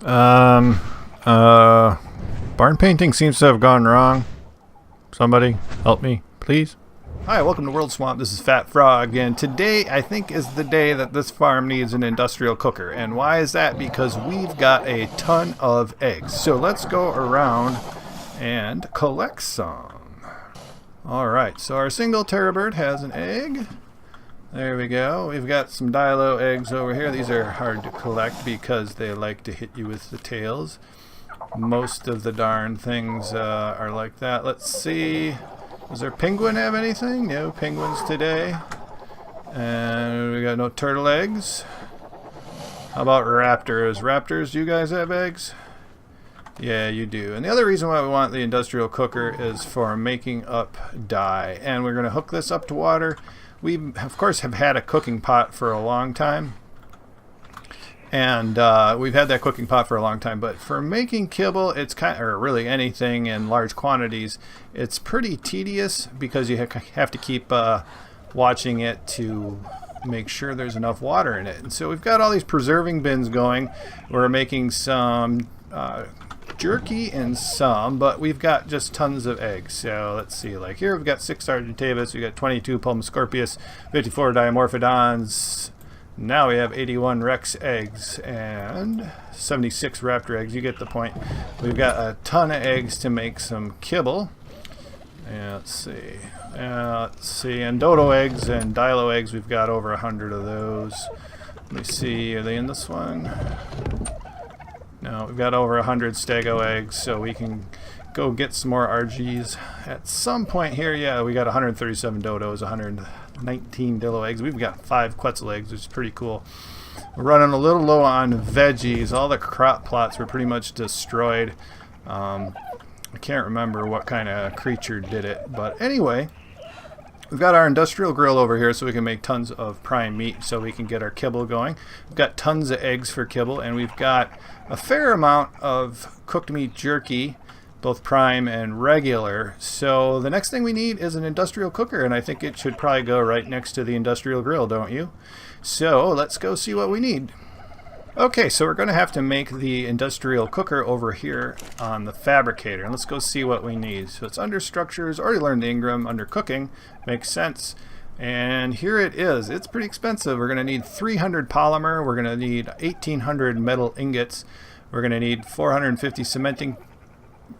Um, uh, Barn painting seems to have gone wrong. Somebody help me, please. Hi, welcome to World Swamp. This is Fat Frog, and today I think is the day that this farm needs an industrial cooker. And why is that? Because we've got a ton of eggs. So let's go around and collect some. Alright, so our single terror bird has an egg. There we go. We've got some Dilo eggs over here. These are hard to collect because they like to hit you with the tails. Most of the darn things are like that. Let's see. Does our penguin have anything? No penguins today. And we got no turtle eggs. How about raptors? Raptors, do you guys have eggs? Yeah, you do. And the other reason why we want the industrial cooker is for making up dye. And we're going to hook this up to water. We, of course, have had a cooking pot for a long time. And we've had that cooking pot for a long time. But for making kibble, it's kind, or really anything in large quantities, it's pretty tedious because you have to keep watching it to make sure there's enough water in it. And so we've got all these preserving bins going. We're making some jerky and some, but we've got just tons of eggs. So let's see, like here we've got 6 Argentavis, we've got 22 Pulmoscorpius, 54 Dimorphodons. Now we have 81 Rex eggs and 76 Raptor eggs. You get the point. We've got a ton of eggs to make some kibble. And let's see, and dodo eggs and dilo eggs, we've got over 100 of those. Let me see, are they in this one? No, we've got over 100 stego eggs, so we can go get some more RGs at some point here. Yeah, we got 137 dodos, 119 dillo eggs. We've got 5 quetzal eggs, which is pretty cool. We're running a little low on veggies. All the crop plots were pretty much destroyed. I can't remember what kind of creature did it, but anyway, we've got our industrial grill over here so we can make tons of prime meat so we can get our kibble going. We've got tons of eggs for kibble, and we've got a fair amount of cooked meat jerky, both prime and regular. So the next thing we need is an industrial cooker, and I think it should probably go right next to the industrial grill, don't you? So let's go see what we need. Okay, so we're going to have to make the industrial cooker over here on the fabricator. And let's go see what we need. So it's under structures, already learned Ingram, under cooking, makes sense. And here it is. It's pretty expensive. We're going to need 300 polymer. We're going to need 1,800 metal ingots. We're going to need 450 cementing.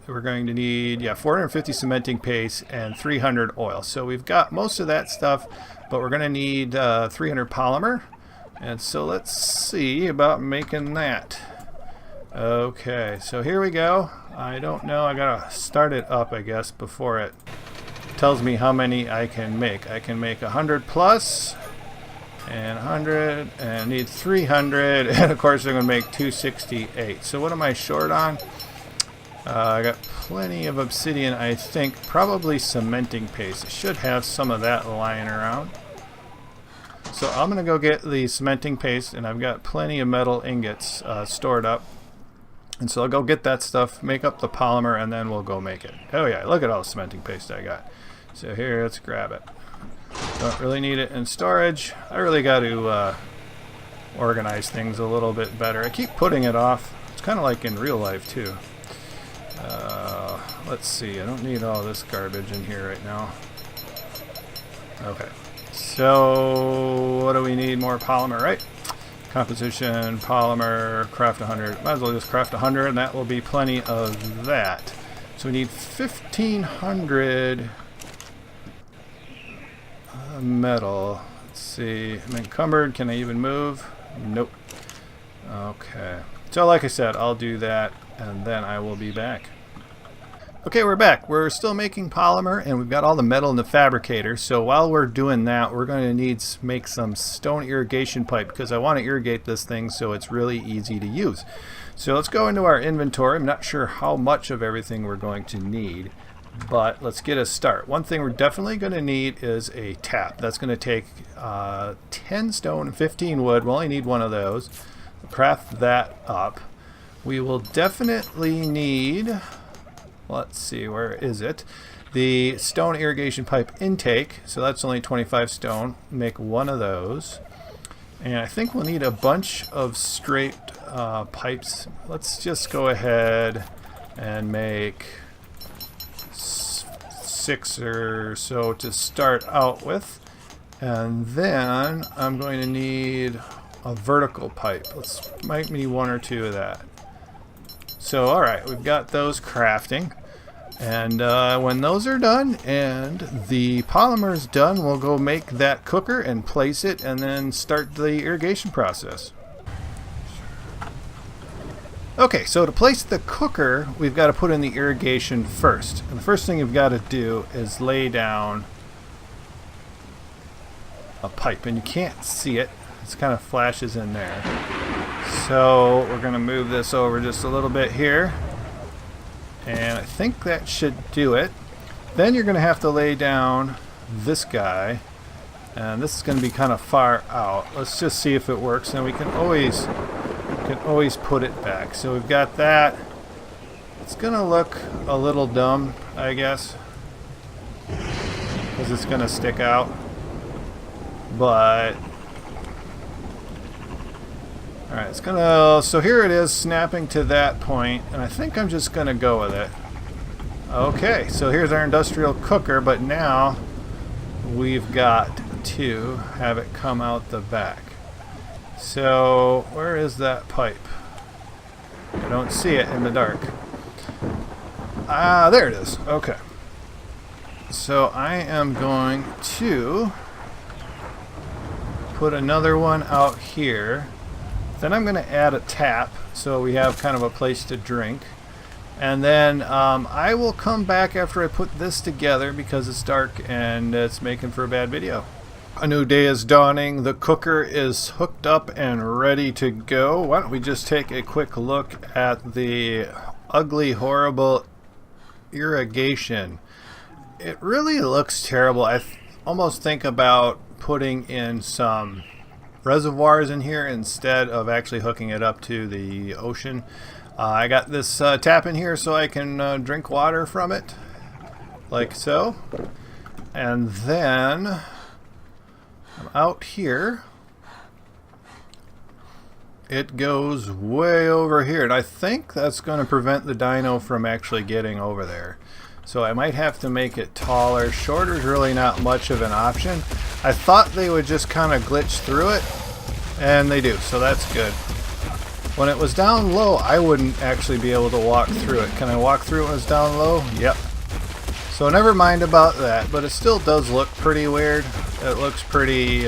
We're going to need, 450 cementing paste and 300 oil. So we've got most of that stuff, but we're going to need 300 polymer. And so let's see about making that. Okay, so here we go. I don't know, I gotta start it up, I guess, before it tells me how many I can make. I can make 100 plus, and 100, and need 300, and of course I'm gonna make 268. So what am I short on? I got plenty of obsidian, I think, probably cementing paste. I should have some of that lying around. So I'm going to go get the cementing paste, and I've got plenty of metal ingots stored up. And so I'll go get that stuff, make up the polymer, and then we'll go make it. Oh yeah, look at all the cementing paste I got. So here, let's grab it. Don't really need it in storage. I really got to organize things a little bit better. I keep putting it off. It's kind of like in real life too. Let's see, I don't need all this garbage in here right now. Okay. So, what do we need? More polymer, right? Composition, polymer, craft 100. Might as well just craft 100, and that will be plenty of that. So we need 1,500 metal. Let's see. I'm encumbered. Can I even move? Nope. Okay. So, like I said, I'll do that, and then I will be back. Okay, we're back. We're still making polymer, and we've got all the metal in the fabricator. So while we're doing that, we're going to need to make some stone irrigation pipe because I want to irrigate this thing so it's really easy to use. So let's go into our inventory. I'm not sure how much of everything we're going to need, but let's get a start. One thing we're definitely going to need is a tap. That's going to take 10 stone and 15 wood. We'll only need one of those. We'll craft that up. We will definitely need... Let's see, where is it? The stone irrigation pipe intake. So that's only 25 stone. Make one of those. And I think we'll need a bunch of straight pipes. Let's just go ahead and make 6 or so to start out with. And then I'm going to need a vertical pipe. Might need 1 or 2 of that. So alright, we've got those crafting. And when those are done and the polymer is done, we'll go make that cooker and place it and then start the irrigation process. Okay, so to place the cooker, we've got to put in the irrigation first. And the first thing you've got to do is lay down a pipe. And you can't see it. It kind of flashes in there. So we're going to move this over just a little bit here. And I think that should do it. Then you're going to have to lay down this guy. And this is going to be kind of far out. Let's just see if it works. And we can always put it back. So we've got that. It's going to look a little dumb, I guess, because it's going to stick out. But alright, it's gonna, so here it is snapping to that point, and I think I'm just gonna go with it. Okay, so here's our industrial cooker, but now we've got to have it come out the back. So where is that pipe? I don't see it in the dark. Ah, there it is. Okay. So I am going to put another one out here. Then I'm going to add a tap so we have kind of a place to drink. And then I will come back after I put this together because it's dark and it's making for a bad video. A new day is dawning. The cooker is hooked up and ready to go. Why don't we just take a quick look at the ugly, horrible irrigation. It really looks terrible. I almost think about putting in some reservoirs in here instead of actually hooking it up to the ocean. I got this tap in here so I can drink water from it, like so. And then I'm out here. It goes way over here, and I think that's going to prevent the dino from actually getting over there. So I might have to make it taller. Shorter is really not much of an option. I thought they would just kind of glitch through it, and they do, so that's good. When it was down low, I wouldn't actually be able to walk through it. Can I walk through it when it's down low? Yep. So never mind about that, but it still does look pretty weird. It looks pretty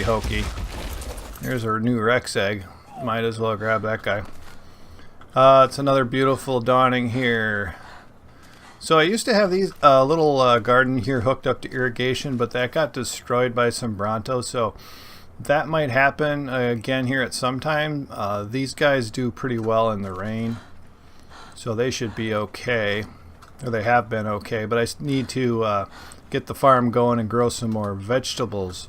hokey. There's a new Rex egg. Might as well grab that guy. It's another beautiful dawning here. So I used to have these little garden here hooked up to irrigation, but that got destroyed by some Brontos, so that might happen again here at some time. These guys do pretty well in the rain, so they should be okay, or they have been okay, but I need to get the farm going and grow some more vegetables.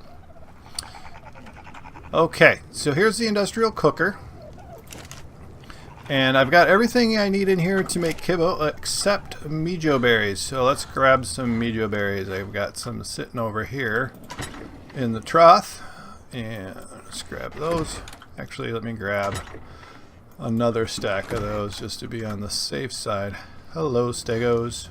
Okay, so here's the industrial cooker. And I've got everything I need in here to make kibble except mijo berries. So let's grab some mijo berries. I've got some sitting over here in the trough. And let's grab those. Actually, let me grab another stack of those just to be on the safe side. Hello, stegos.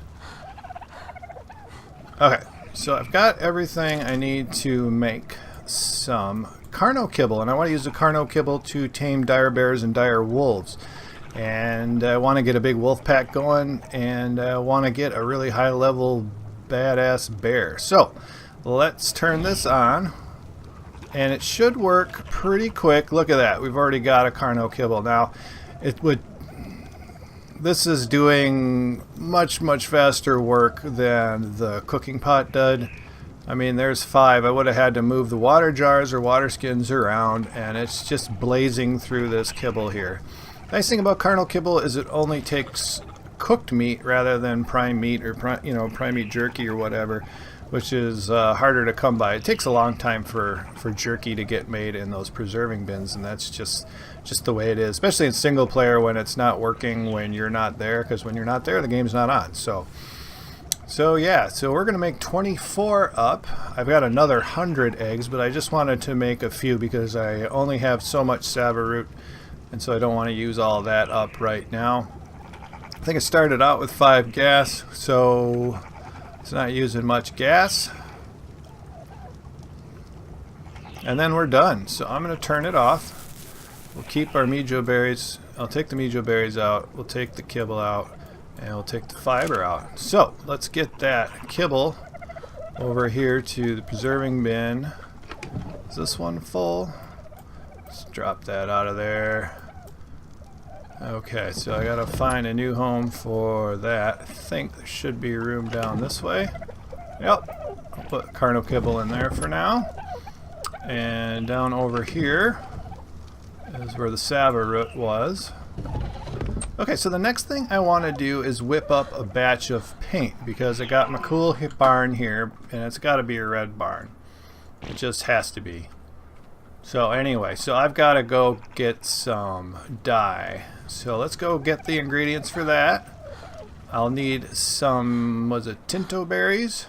Okay, so I've got everything I need to make some carno kibble. And I want to use the carno kibble to tame dire bears and dire wolves. And I want to get a big wolf pack going, and I want to get a really high level badass bear. So let's turn this on, and it should work pretty quick. Look at that, we've already got a carno kibble. Now this is doing much faster work than the cooking pot did. I mean, there's 5. I would have had to move the water jars or water skins around, and it's just blazing through this kibble here. Nice thing about carno kibble is it only takes cooked meat rather than prime meat or prime meat jerky or whatever, which is harder to come by. It takes a long time for jerky to get made in those preserving bins, and that's just the way it is, especially in single player when it's not working when you're not there, because when you're not there the game's not on. So So yeah, so we're going to make 24 up. I've got another 100 eggs, but I just wanted to make a few because I only have so much sava root, and so I don't want to use all that up right now. I think I started out with 5 gas, so it's not using much gas. And then we're done. So I'm going to turn it off. We'll keep our mijo berries. I'll take the mijo berries out. We'll take the kibble out. And we'll take the fiber out. So let's get that kibble over here to the preserving bin. Is this one full? Let's drop that out of there. Okay, so I gotta find a new home for that. I think there should be room down this way. Yep, I'll put carno kibble in there for now. And down over here is where the sava root was. Okay, so the next thing I want to do is whip up a batch of paint because I got my cool barn here and it's got to be a red barn. It just has to be. So anyway, so I've got to go get some dye. So let's go get the ingredients for that. I'll need some, was it tinto berries?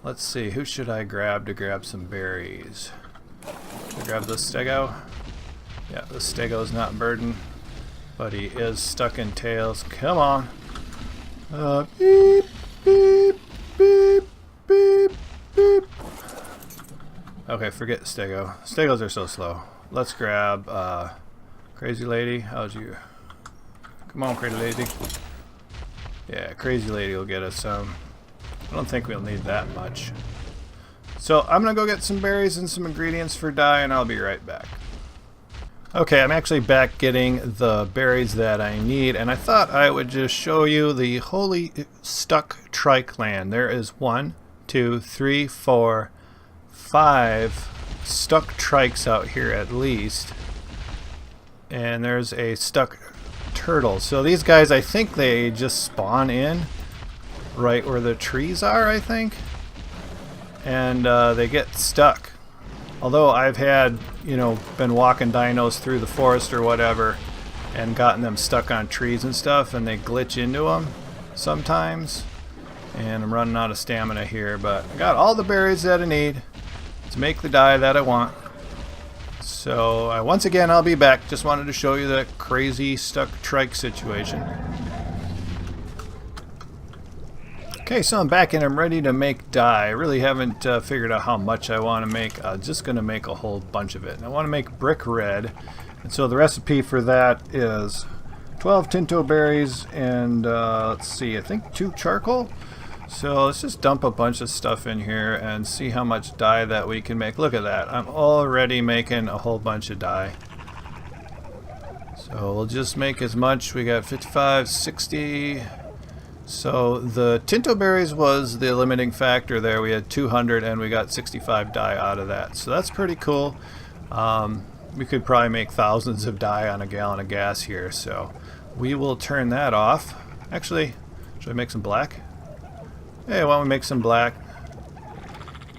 Let's see, who should I grab to grab some berries? Should I grab the stego? Yeah, the stego's not burdened. But he is stuck in tails. Come on. Beep, beep, beep, beep, beep. Okay, forget stego. Stegos are so slow. Let's grab Crazy Lady. How's you? Come on, Crazy Lady. Yeah, Crazy Lady will get us some. I don't think we'll need that much. So I'm going to go get some berries and some ingredients for dye, and I'll be right back. Okay, I'm actually back getting the berries that I need, and I thought I would just show you the holy stuck trike land. There is 1, 2, 3, 4, 5 stuck trikes out here at least, and there's a stuck turtle. So these guys, I think they just spawn in right where the trees are, I think, and they get stuck. Although I've had, you know, been walking dinos through the forest or whatever and gotten them stuck on trees and stuff, and they glitch into them sometimes. And I'm running out of stamina here, but I got all the berries that I need to make the dye that I want. So once again, I'll be back. Just wanted to show you that crazy stuck trike situation. Okay, so I'm back and I'm ready to make dye. I really haven't figured out how much I want to make. I'm just going to make a whole bunch of it. And I want to make brick red. And so the recipe for that is 12 tinto berries and let's see, I think 2 charcoal. So let's just dump a bunch of stuff in here and see how much dye that we can make. Look at that. I'm already making a whole bunch of dye. So we'll just make as much. We got 55, 60... So the tinto berries was the limiting factor there. We had 200 and we got 65 dye out of that. So that's pretty cool. We could probably make thousands of dye on a gallon of gas here. So we will turn that off. Actually, should I make some black? Hey, why don't we make some black?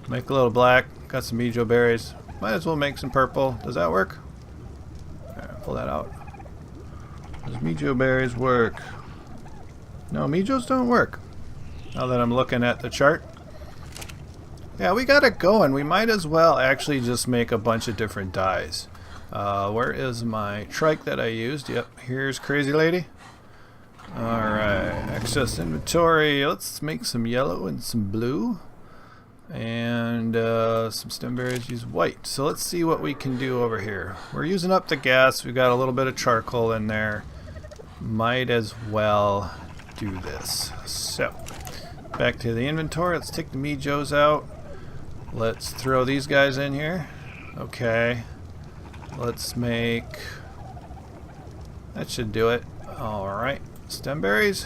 Make a little black. Got some mijo berries. Might as well make some purple. Does that work? Right, pull that out. Does mijo berries work? No, mijos don't work. Now that I'm looking at the chart. Yeah, we got it going. We might as well actually just make a bunch of different dyes. Where is my trike that I used? Yep, here's Crazy Lady. Alright, excess inventory. Let's make some yellow and some blue. And some stem berries use white. So let's see what we can do over here. We're using up the gas. We've got a little bit of charcoal in there. Might as well do this. So back to the inventory. Let's take the mijos out. Let's throw these guys in here. Okay, let's make, that should do it. Alright, stem berries,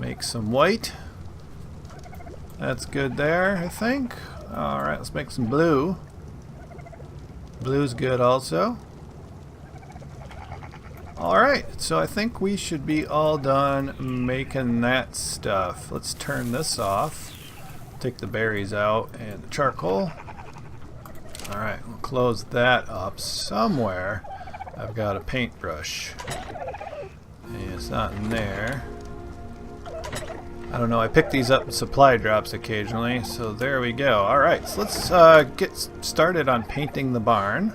make some white. That's good there, I think. Alright, let's make some blue. Blue's good also. Alright, so I think we should be all done making that stuff. Let's turn this off. Take the berries out and the charcoal. Alright, we'll close that up somewhere. I've got a paintbrush. And it's not in there. I don't know, I pick these up in supply drops occasionally, so there we go. Alright, so let's get started on painting the barn.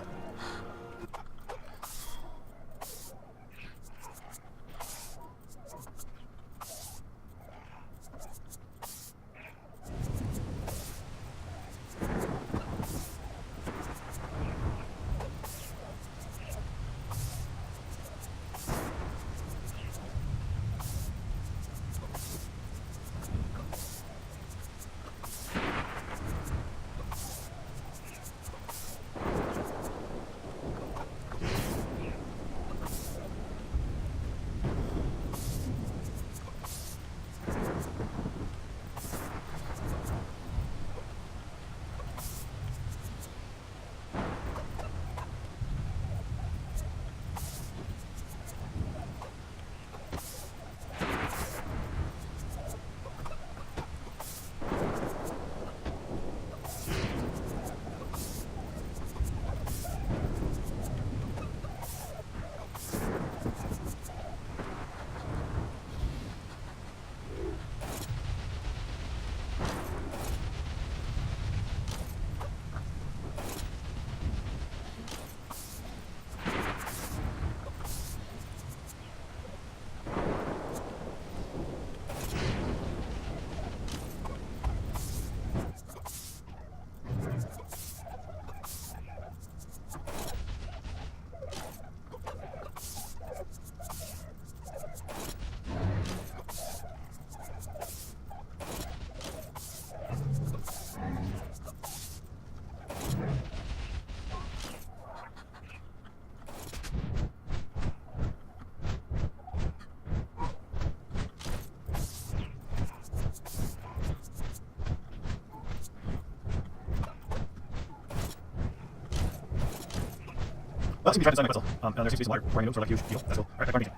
Well, seems to be trying to sign my whistle. And there seems to be some water pouring into it, sort of like a huge deal. That's cool. Alright, back on meeting.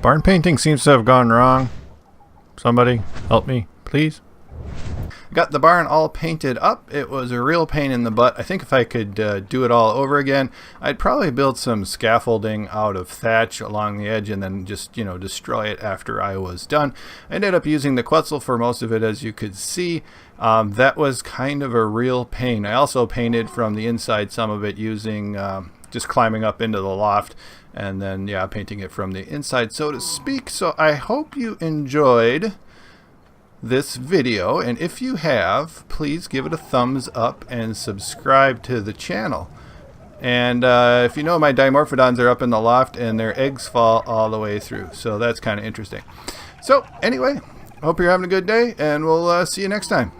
Barn painting seems to have gone wrong. Somebody help me, please. Got the barn all painted up. It was a real pain in the butt. I think if I could do it all over again, I'd probably build some scaffolding out of thatch along the edge and then just, you know, destroy it after I was done. I ended up using the Quetzal for most of it, as you could see. That was kind of a real pain. I also painted from the inside some of it using just climbing up into the loft and then, yeah, painting it from the inside, so to speak. So I hope you enjoyed this video, and if you have, please give it a thumbs up and subscribe to the channel. And if you know, my dimorphodons are up in the loft and their eggs fall all the way through, so that's kind of interesting. So anyway, hope you're having a good day, and we'll see you next time.